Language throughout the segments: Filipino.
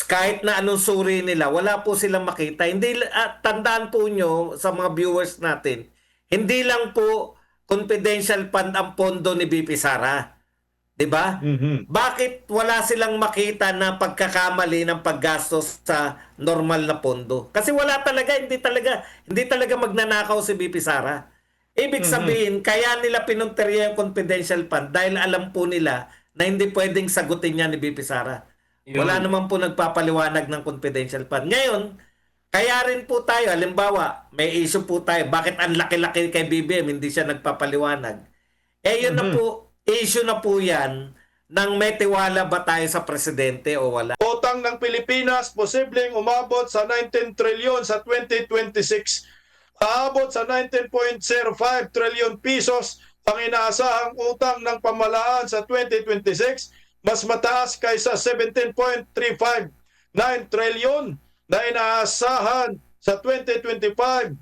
kahit na anong suri nila, wala po silang makita. Hindi, tandaan po nyo sa mga viewers natin, hindi lang po confidential fund ang pondo ni BP Sara. 'Di ba? Mhm. Bakit wala silang makita na pagkakamali ng paggastos sa normal na pondo? Kasi wala talaga, hindi talaga magnanakaw si BP Sara. Ibig Mhm. sabihin, kaya nila pinunteriya yung confidential fund dahil alam po nila na hindi pwedeng sagutin niya ni BP Sara. Wala Yun. naman po nagpapaliwanag ng confidential fund. Ngayon, kaya rin po tayo, halimbawa, may issue po tayo, bakit ang laki-laki kay BBM, hindi siya nagpapaliwanag? Eh yun na Mhm. po, issue na po yan ng may tiwala ba tayo sa presidente o wala. Utang ng Pilipinas posibleng umabot sa 19 trilyon sa 2026. Aabot sa 19.05 trilyon pesos ang inaasahang utang ng pamahalaan sa 2026, mas mataas kaysa 17.359 trilyon na inaasahan sa 2025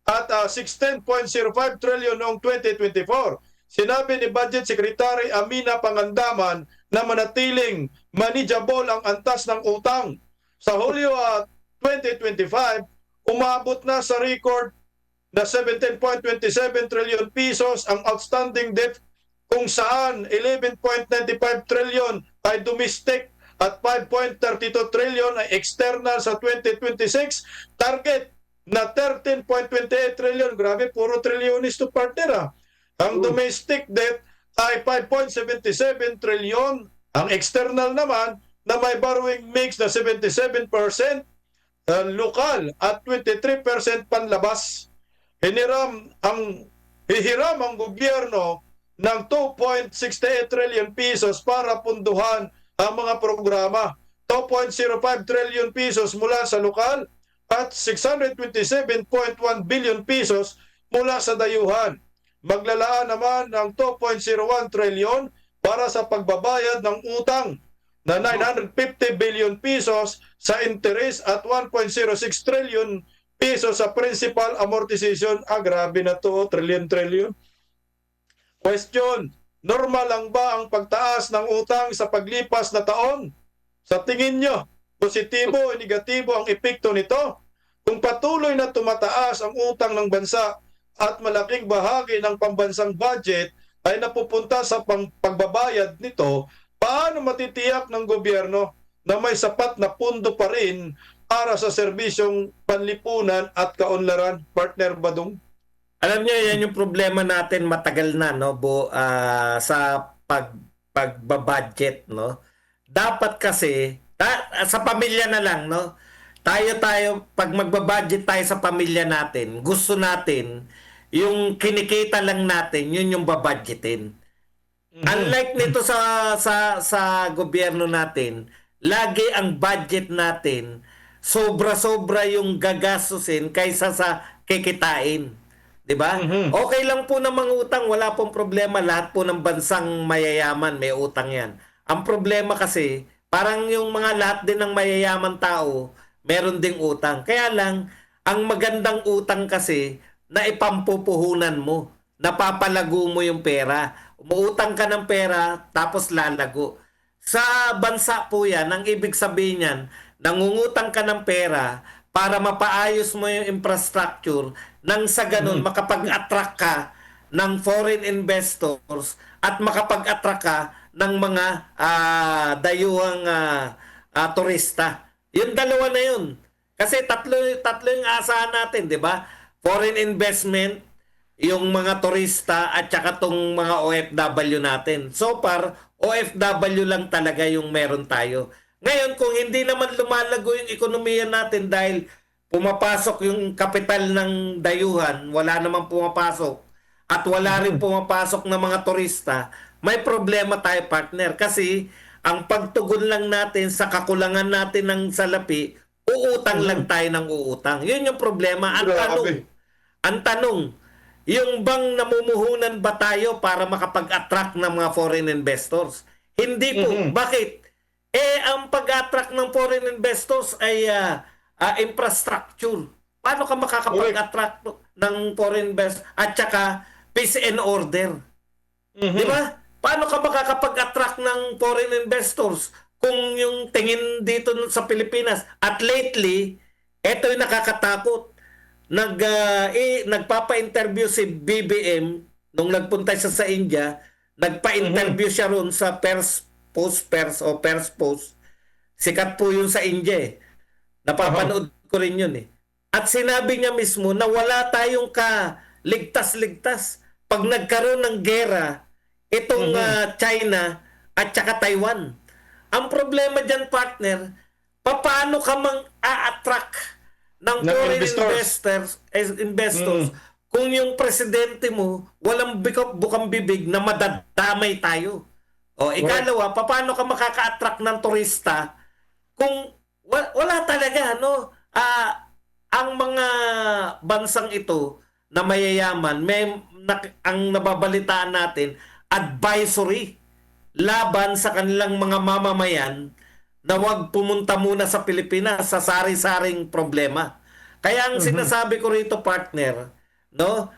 at 16.05 trilyon noong 2024. Sinabi ni Budget Secretary Amina Pangandaman na manatiling manageable ang antas ng utang. Sa Hulyo 2025, umabot na sa record na 17.27 trillion pesos ang outstanding debt, kung saan 11.95 trillion ay domestic at 5.32 trillion ay external sa 2026. Target na 13.28 trillion. Grabe, puro trilyonis to partner. Ang domestic debt ay 5.77 trillion. Ang external naman na may borrowing mix na 77% lokal at 23% panlabas. Hihiram ang gobyerno ng 2.68 trillion pesos para punduhan ang mga programa. 2.05 trillion pesos mula sa lokal at 627.1 billion pesos mula sa dayuhan. Maglalaan naman ng 2.01 trillion para sa pagbabayad ng utang na 950 billion pesos sa interest at 1.06 trillion pesos sa principal amortization. Grabe na to, trillion. Question, normal lang ba ang pagtaas ng utang sa paglipas na taon? Sa tingin nyo, positibo o negatibo ang epekto nito? Kung patuloy na tumataas ang utang ng bansa at malaking bahagi ng pambansang budget ay napupunta sa pagbabayad nito, paano matitiyak ng gobyerno na may sapat na pundo pa rin para sa serbisyong panlipunan at kaunlaran? Partner Badong? Alam niyo, yan yung problema natin matagal na, no, sa pagbabudget, no. Dapat kasi, sa pamilya na lang, no, pag magbabudget tayo sa pamilya natin, gusto natin, yung kinikita lang natin, yun yung babudgetin. Unlike nito sa gobyerno natin, lagi ang budget natin sobra-sobra yung gagastusin kaysa sa kikitain. 'Di ba? Okay lang po na mangutang, wala pong problema, lahat po ng bansang mayayaman may utang 'yan. Ang problema kasi, parang yung mga lahat din ng mayayaman tao, meron ding utang. Kaya lang, ang magandang utang kasi na ipampupuhunan mo, napapalago mo yung pera. Umuutang ka ng pera, tapos lalago. Sa bansa po yan, ang ibig sabihin yan, nangungutang ka ng pera para mapaayos mo yung infrastructure nang sa ganun makapag-attract ka ng foreign investors at makapag-attract ka ng mga dayuhang turista. Yung dalawa na yun. Kasi tatlo yung asahan natin, di ba? Foreign investment, yung mga turista at saka tong mga OFW natin. So far, OFW lang talaga yung meron tayo. Ngayon, kung hindi naman lumalago yung ekonomiya natin dahil pumapasok yung kapital ng dayuhan, wala namang pumapasok, at wala rin pumapasok ng mga turista, may problema tayo, partner. Kasi ang pagtugon lang natin sa kakulangan natin ng salapi, uutang lang tayo ng uutang. Yun yung problema. Grabe. Ang tanong, yung bang namumuhunan ba tayo para makapag-attract ng mga foreign investors? Hindi po. Bakit? Ang pag-attract ng foreign investors ay infrastructure. Paano ka makakapag-attract ng foreign investors? At saka, peace and order. Di ba? Paano ka makakapag-attract ng foreign investors? kung yung tingin dito sa Pilipinas. At lately, ito yung nakakatakot. Nagpapa-interview si BBM nung nagpunta siya sa India. Nagpa-interview siya ron sa Pers Post. Sikat po yun sa India eh. Napapanood ko rin yun eh. At sinabi niya mismo na wala tayong ligtas-ligtas pag nagkaroon ng gera itong China at saka Taiwan. Ang problema dyan, partner, paano ka mang-a-attract ng foreign investors kung yung presidente mo walang bukang bibig na madadamay tayo. O, ikalawa, paano ka makaka-attract ng turista kung wala talaga, no? Ang mga bansang ito na mayayaman, ang nababalitaan natin, advisory laban sa kanilang mga mamamayan na wag pumunta muna sa Pilipinas sa sari-saring problema. Kaya ang sinasabi ko rito, partner, no?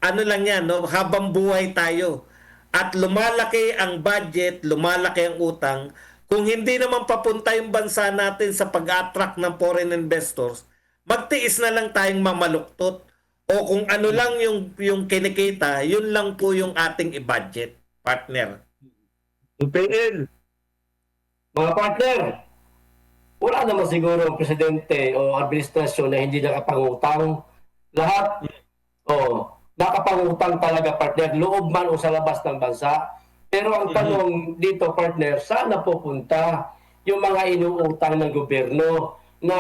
Ano lang yan, no? Habang buhay tayo at lumalaki ang budget, lumalaki ang utang, kung hindi naman papunta yung bansa natin sa pag-attract ng foreign investors, magtiis na lang tayong mamaluktot. O kung ano lang yung kinikita, yun lang po yung ating i-budget, partner. PL. Mga partner, wala naman siguro ang presidente o administrasyon na hindi nakapangutang. Lahat, nakapangutang talaga, partner, loob man o sa labas ng bansa. Pero ang tanong dito, partner, saan na pupunta yung mga inuutang ng gobyerno na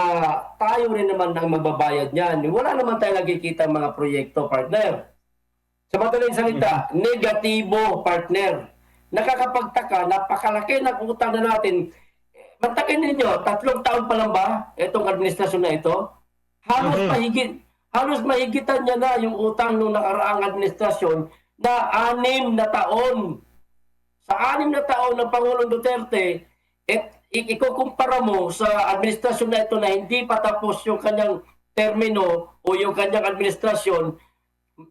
tayo rin naman ang magbabayad niyan? Wala naman tayo nakikita mga proyekto, partner. Sa madaling salita, negatibo, partner. Nakakapagtaka, napakalaki ng utang na natin. Mantakin ninyo, 3 taon pa lang ba itong administrasyon na ito? Halos mahigitan niya na yung utang ng nakaraang administrasyon na 6 na taon. Sa 6 na taon ng Pangulong Duterte, ikukumpara mo sa administrasyon na ito na hindi pa tapos yung kanyang termino o yung kanyang administrasyon,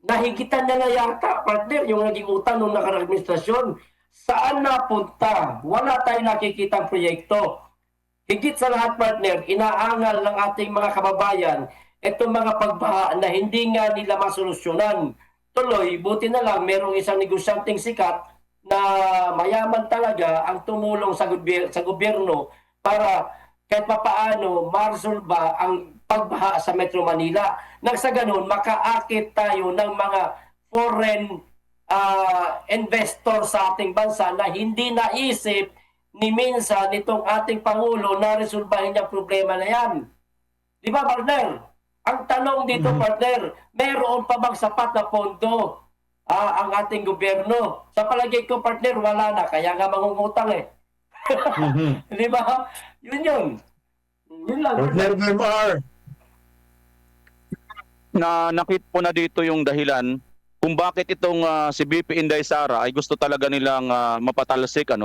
nahigitan niya na yata, partner, yung naging utang ng nakaraang administrasyon. Saan napunta? Wala tayong nakikitang proyekto. Higit sa lahat, partner, inaangal ng ating mga kababayan itong mga pagbaha na hindi nga nila masolusyonan. Tuloy, buti na lang merong isang negosyanteng sikat na mayaman talaga ang tumulong sa gobyerno para kahit papaano maresolba ang pagbaha sa Metro Manila. Nang sa ganun, makaakit tayo ng mga foreign investor sa ating bansa na hindi naisip ni minsan nitong ating Pangulo na resolbahin niya problema na yan. Di ba, partner? Ang tanong dito, partner, meron pa bang sapat na pondo ang ating gobyerno? Sa palagay ko, partner, wala na. Kaya nga mangungutang eh. Di ba? Yun. Yun lang. Partner MR. Nakita po na dito yung dahilan kung bakit itong si BP Inday Sara ay gusto talaga nilang mapatalsik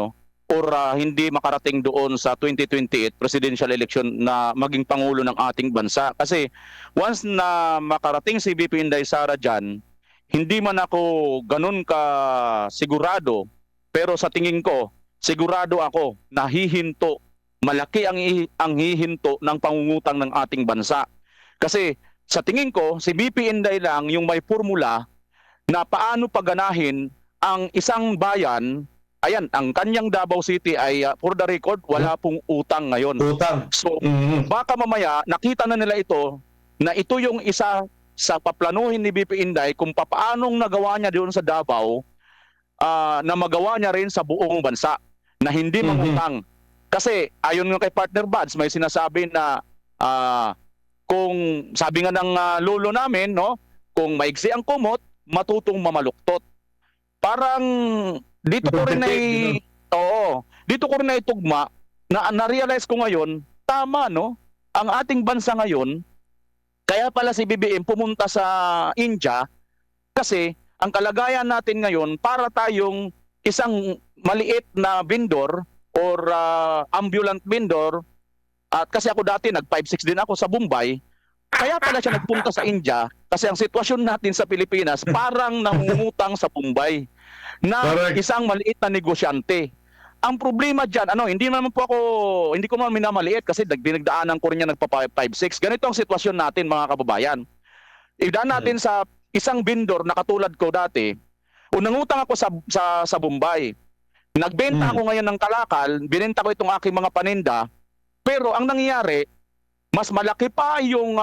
or hindi makarating doon sa 2028 presidential election na maging pangulo ng ating bansa. Kasi once na makarating si BP Inday Sara dyan, hindi man ako ganun ka sigurado, pero sa tingin ko, sigurado ako na hihinto, malaki ang hihinto ng pangungutang ng ating bansa. Kasi sa tingin ko, si BP Inday lang yung may formula na paano paganahin ang isang bayan. Ayan, ang kanyang Davao City ay for the record, wala pong utang ngayon. Utang. So, baka mamaya nakita na nila ito na ito yung isa sa paplanuhin ni BP Inday kung paanong nagawa niya doon sa Davao na magawa niya rin sa buong bansa na hindi mangutang. Kasi ayon nga kay partner Buds, may sinasabi na kung sabi nga ng lolo namin, no, kung maigsi ang kumot, matutong mamaluktot. Parang dito ko rin dito ko rin na itugma na na-realize ko ngayon, tama no, ang ating bansa ngayon, kaya pala si BBM pumunta sa India kasi ang kalagayan natin ngayon para tayong isang maliit na vendor or ambulant vendor, at kasi ako dati nag 5-6 din ako sa Bombay. Kaya pala siya nagpunta sa India kasi ang sitwasyon natin sa Pilipinas parang nangungutang sa Bombay na isang maliit na negosyante. Ang problema diyan, hindi ko naman minamaliit kasi dinagdaanan ko rin yan nagpa 5-6. Ganito ang sitwasyon natin mga kababayan. Idaan natin sa isang vendor na katulad ko dati. Unangutang ako sa Bombay. Nagbenta ako ngayon ng kalakal, binenta ko itong aking mga paninda, pero ang nangyayari, mas malaki pa yung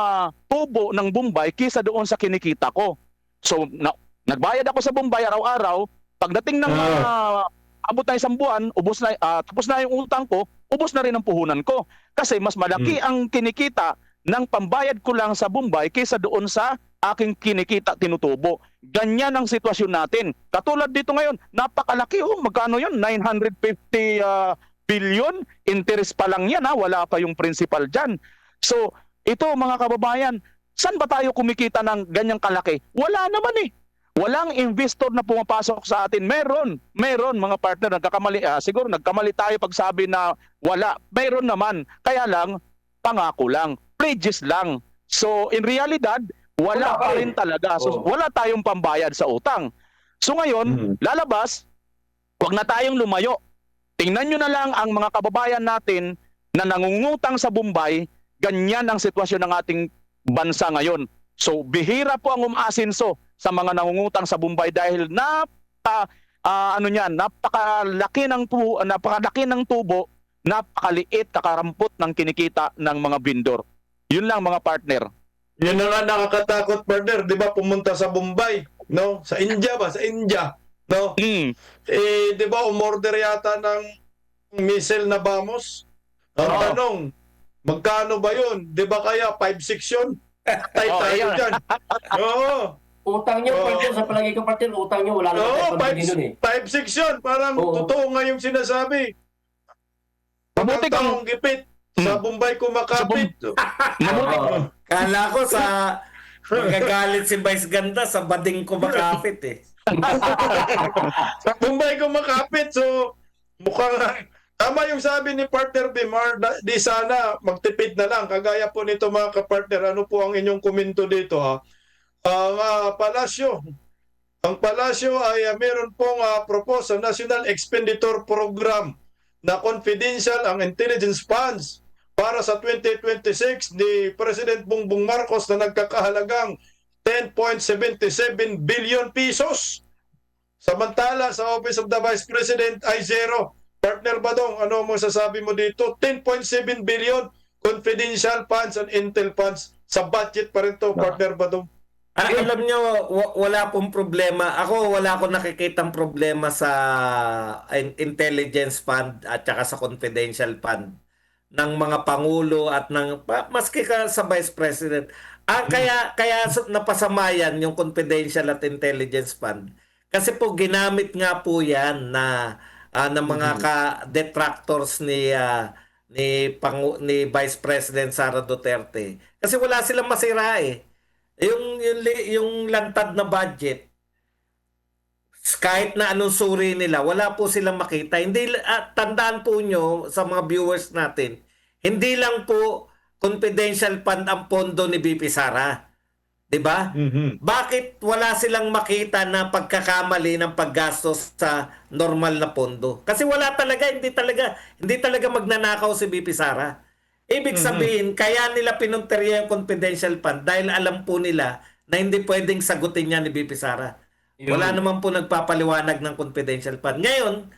tubo ng Bombay kisa doon sa kinikita ko. So, nagbayad ako sa Bombay araw-araw, pagdating ng abot na isang buwan, tapos na yung utang ko, ubos na rin ang puhunan ko. Kasi mas malaki ang kinikita ng pambayad ko lang sa Bombay kaysa doon sa aking kinikita tinutubo. Ganyan ang sitwasyon natin. Katulad dito ngayon, napakalaki magkano yun? 950 billion, interest pa lang yan wala pa yung principal dyan. So, ito mga kababayan, saan ba tayo kumikita ng ganyang kalaki? Wala naman Walang investor na pumapasok sa atin. Meron mga partner, siguro nagkamali tayo pag sabi na wala. Meron naman. Kaya lang, pangako lang. Pledges lang. So, in realidad, wala pa rin talaga. So, wala tayong pambayad sa utang. So, ngayon, lalabas, wag na tayong lumayo. Tingnan nyo na lang ang mga kababayan natin na nangungutang sa Bombay, ganyan ang sitwasyon ng ating bansa ngayon. So, bihira po ang umaasinso sa mga nangungutang sa Bombay dahil napakalaki ng tubo, napakaliit, kakarampot ng kinikita ng mga vendor. Yun lang mga partner. Yun na nga nakakatakot, partner. Di ba pumunta sa Bombay, no? Sa India ba? Sa India, no? Di ba umorder yata ng missile na BAMOS? Ang tanong, magkano ba yun? Di ba kaya 5-6 yun? Tayo dyan. Oo. Utang nyo, partner, sa palagi ko, partner, utang nyo, wala naman tayo 5-6 yun. Parang totoo nga yung sinasabi. Mabuti kang gipit. Sa Bombay kumakapit. Kala ko sa magagalit si Vice Ganda sa bading kumakapit Sa Bombay kumakapit. So, mukhang tama yung sabi ni partner Bimar, di sana magtipid na lang. Kagaya po nito mga kapartner, ano po ang inyong komento dito Ang palasyo. Ang palasyo ay meron pong propose sa National Expenditure Program na confidential ang intelligence funds para sa 2026 ni President Bongbong Marcos na nagkakahalagang 10.77 billion pesos. Samantala sa Office of the Vice President ay zero. Partner Badong, ano mo sasabi mo dito? 10.7 billion confidential funds and intel funds. Sa budget pa rin to, Partner Badong. Alam nyo, wala pong problema. Wala akong nakikitang problema sa intelligence fund at saka sa confidential fund ng mga pangulo at maski ka sa vice president. Kaya napasamayan yung confidential at intelligence fund. Kasi po ginamit nga po yan ng mga detractors ni Vice President Sara Duterte. Kasi wala silang masira Yung lantad na budget, kahit na anong suri nila, wala po silang makita. Tandaan po nyo sa mga viewers natin, hindi lang po confidential fund ang pondo ni BP Sara. 'Di ba? Bakit wala silang makita na pagkakamali ng paggastos sa normal na pondo? Kasi hindi talaga magnanakaw si BP Sara. Ibig sabihin, kaya nila pinunteriya yung confidential fund dahil alam po nila na hindi pwedeng sagutin niya ni BP Sara. Wala naman po nagpapaliwanag ng confidential fund. Ngayon,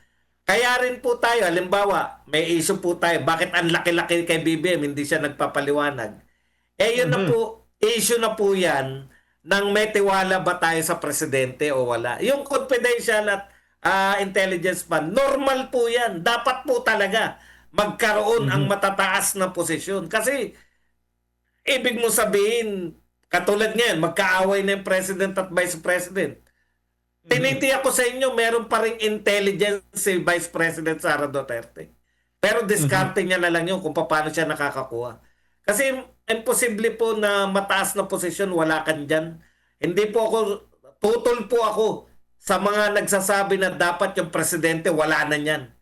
kaya rin po tayo, halimbawa, may issue po tayo, bakit ang laki-laki kay BBM, hindi siya nagpapaliwanag. Yun na po, issue na po yan, nang may tiwala ba tayo sa presidente o wala. Yung confidential at intelligence fund, normal po yan. Dapat po talaga magkaroon ang matataas na posisyon. Kasi, ibig mo sabihin, katulad ngayon, magkaaway na yung president at vice president. Tinitiyak ko sa inyo, meron pa rin intelligence si Vice President Sara Duterte. Pero diskarte niya na lang yun kung paano siya nakakakuha. Kasi imposible po na mataas na posisyon, wala kan dyan. Hindi po ako, tutol po ako sa mga nagsasabi na dapat yung presidente, wala na yan.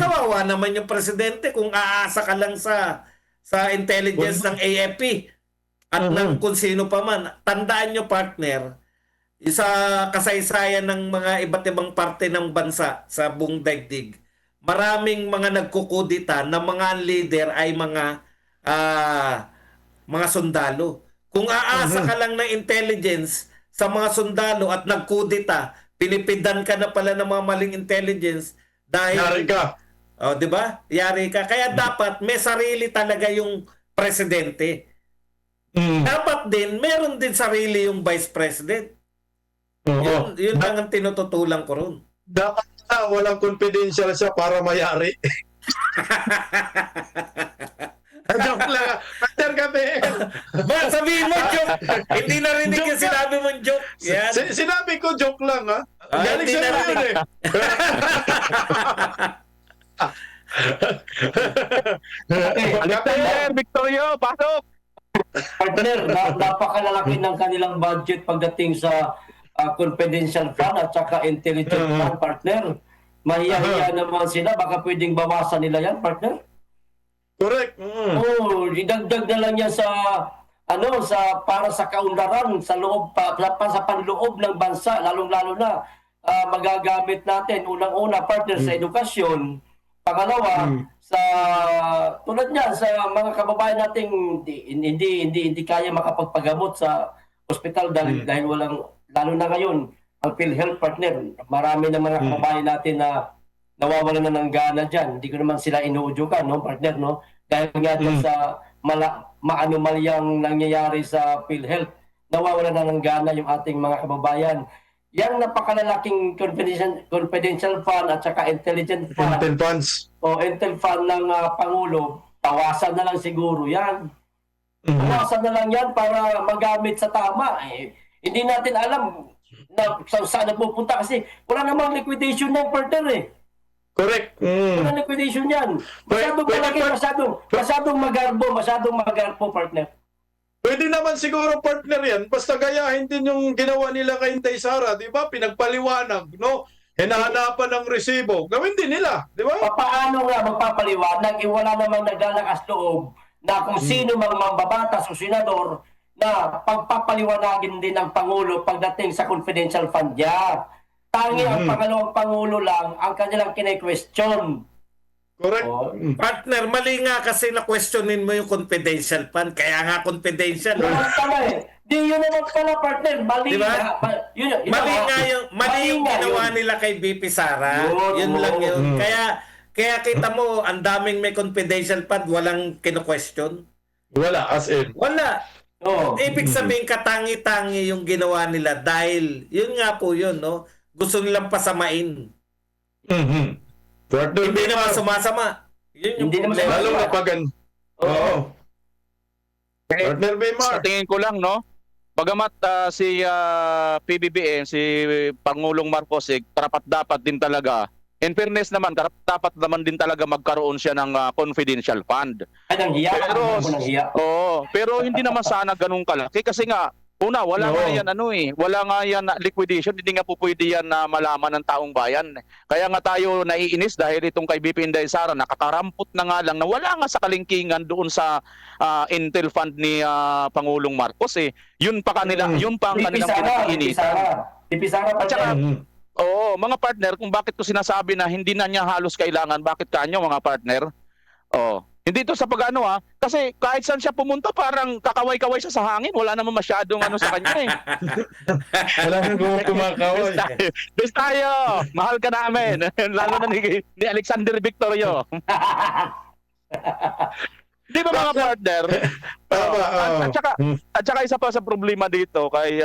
Kawawa naman yung presidente kung aasa ka lang sa intelligence ng AFP at ng kung sino pa man. Tandaan nyo, partner, sa kasaysayan ng mga iba't ibang parte ng bansa sa buong daigdig, maraming mga nagkukudita na mga leader ay mga sundalo. Kung aasa ka lang ng intelligence sa mga sundalo at nagkudita, pinipidan ka na pala ng mga maling intelligence dahil Yari ka. oh, 'di ba? Yari ka. Kaya dapat may sarili talaga yung presidente. Dapat din meron din sarili yung vice president. Oo. Yun lang ang tinututulan ko ron. Dapat walang confidential siya para mayari. Joke lang. Master Gabriel. Ba, sabihin mo joke. Hindi narinig yung Joke sinabi mong joke. Yan. Sinabi ko joke lang, ha? Galing hindi sa narinig. yun, eh. Alexander Victorio, pasok! Partner, napakalalaki ng kanilang budget pagdating sa confidential fund at saka intelligent fund, partner. Mahiya-hiya naman sila, baka pwedeng bawasan nila yan, partner. Correct. Oo, idagdag na lang yan sa para sa kaunlaran sa loob sa panloob ng bansa, lalong-lalo na magagamit natin unang-una, partner, sa edukasyon. Pangalawa, sa tulad niyan sa mga kababayan nating hindi kaya makapagpagamot sa ospital dahil walang, lalo na ngayon ang PhilHealth, partner. Marami ng mga kababayan natin na nawawalan na ng gana diyan. Hindi ko naman sila inuudyukan, no, partner, no? Dahil nga dyan sa maanomalyang nangyayari sa PhilHealth, nawawalan na ng gana yung ating mga kababayan. Yang napakalalaking confidential fund at saka intelligent fund Intel funds. o intel fund ng Pangulo, tawasan na lang siguro yan. Tawasan na lang yan para magamit sa tama. Hindi natin alam na saan pupunta kasi wala namang liquidation ng partner eh. Correct. Wala liquidation yan. Masyadong malaki, masyadong magarbo, partner. Pwede naman siguro, partner, yan. Basta gayahin din yung ginawa nila kay Inday Sara, di ba? Pinagpaliwanag, no? Hinahanapan ng resibo. Gawin din nila, di ba? Paano nga magpapaliwanag? Wala namang naglalakas loob na kung sino mang mambabatas o senador na pagpapaliwanagin din ng Pangulo pagdating sa confidential fund niya. Tangi ang pangalawang Pangulo lang ang kanilang kine-question. Correct. Oh. Partner, mali nga kasi na-questionin mo yung confidential fund. Kaya nga confidential. Naman pala eh. Di yun naman pala, partner. Mali Diba? nga. Mali yung ginawa nila kay BP Sara. Yun lang yun. Kaya kita mo, ang daming may confidential fund, walang kino-question. Wala, as in. Wala. Oh. Ibig sabihin, katangi-tangi yung ginawa nila dahil, yun nga po yun, no? Gusto nilang pasamain. Partner, Hindi naman sumasama. Yun yung Hindi naman problema. lalo na pagan. Oo. Partner Sa Baymar. tingin ko lang, no? Bagamat si PBBM, si Pangulong Marcos, dapat din talaga, in fairness naman, dapat naman din talaga magkaroon siya ng confidential fund. Ay, nang hiya. Pero, Nang hiya. pero hindi naman sana ganun kalaki kasi nga, una, wala nga yan wala nga yan liquidation, hindi nga po pwede yan na malaman ng taong bayan. Kaya nga tayo naiinis dahil itong kay BP Inday Sara, nakakarampot na nga lang na wala nga sa kalingkingan doon sa Intel Fund ni Pangulong Marcos eh. Yun pa ang kanilang pinag-iinitan. BP Sara, At saka, partner. oo, mga partner, kung bakit ko sinasabi na hindi na niya halos kailangan, bakit kanyo mga partner? Oh, hindi to sa pagano kasi kahit saan siya pumunta parang kakaway-kaway siya sa hangin, wala naman masyadong sa kanya eh. Wala nang kumakaway. Bis tayo, mahal ka namin, lalo na ni Alexander Victorio. Di ba mga partner? Tama. At saka isa pa sa problema dito kay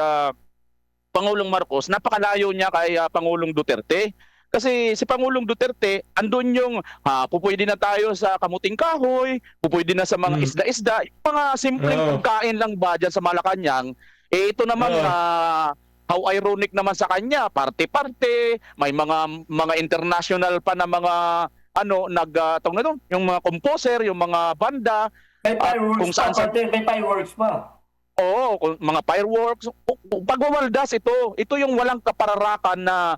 Pangulong Marcos, napakalayo niya kay Pangulong Duterte. Kasi si Pangulong Duterte, andun yung pupwede na tayo sa kamuting kahoy, pupwede na sa mga isda-isda, yung mga simpleng pagkain lang ba dyan sa Malacanang. Ito naman, how ironic naman sa kanya, parte-parte, may mga international pa na mga yung mga composer, yung mga banda. May fireworks pa, partner. May fireworks pa. Oo, mga fireworks. Pagwawaldas ito yung walang kapararakan na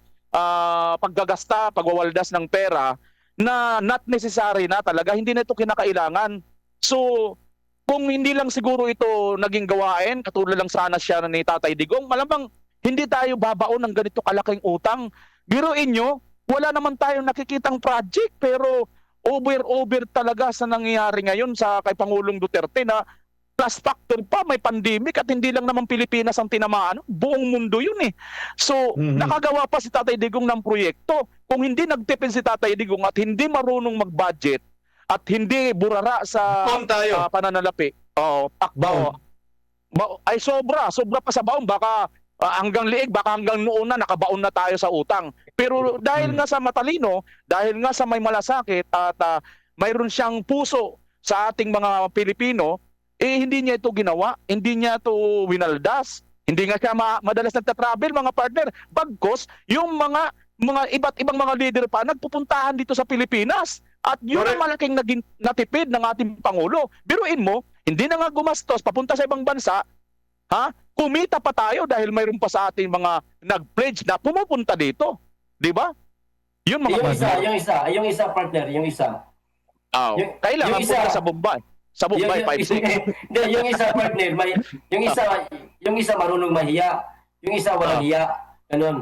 paggagasta, pagwawaldas ng pera na not necessary na talaga, hindi na ito kinakailangan. So, kung hindi lang siguro ito naging gawain, katulad lang sana siya ni Tatay Digong, malamang hindi tayo babaon ng ganito kalaking utang. Biruin nyo, wala naman tayong nakikitang project, pero over talaga sa nangyayari ngayon sa kay Pangulong Duterte na plus factor pa, may pandemic at hindi lang naman Pilipinas ang tinamaan, buong mundo yun eh. So, nakagawa pa si Tatay Digong ng proyekto. Kung hindi nagtipid si Tatay Digong at hindi marunong mag-budget at hindi burara sa Baon tayo. pananalapi, Baon. ay sobra pa sa baon. Baka hanggang liig, baka hanggang noon na nakabaon na tayo sa utang. Pero dahil nga sa matalino, dahil nga sa may malasakit at mayroon siyang puso sa ating mga Pilipino, hindi niya ito ginawa, hindi niya ito winaldas, hindi nga siya madalas nagta-travel, mga partner. Bagkos, yung mga iba't ibang mga leader pa nagpupuntahan dito sa Pilipinas. At yun ang malaking naging natipid ng ating Pangulo. Biruin mo, hindi na nga gumastos papunta sa ibang bansa, kumita pa tayo dahil mayroon pa sa ating mga nag-pledge na pumupunta dito. Di ba? Yun mga partner. Yung isa partner, yung isa. Kailangan yung isa- punta sa Bombay. Sa Bombay, 5-6. Hindi, yung isa partner, yung isa marunong mahiya, yung isa walang hiya. Ganun.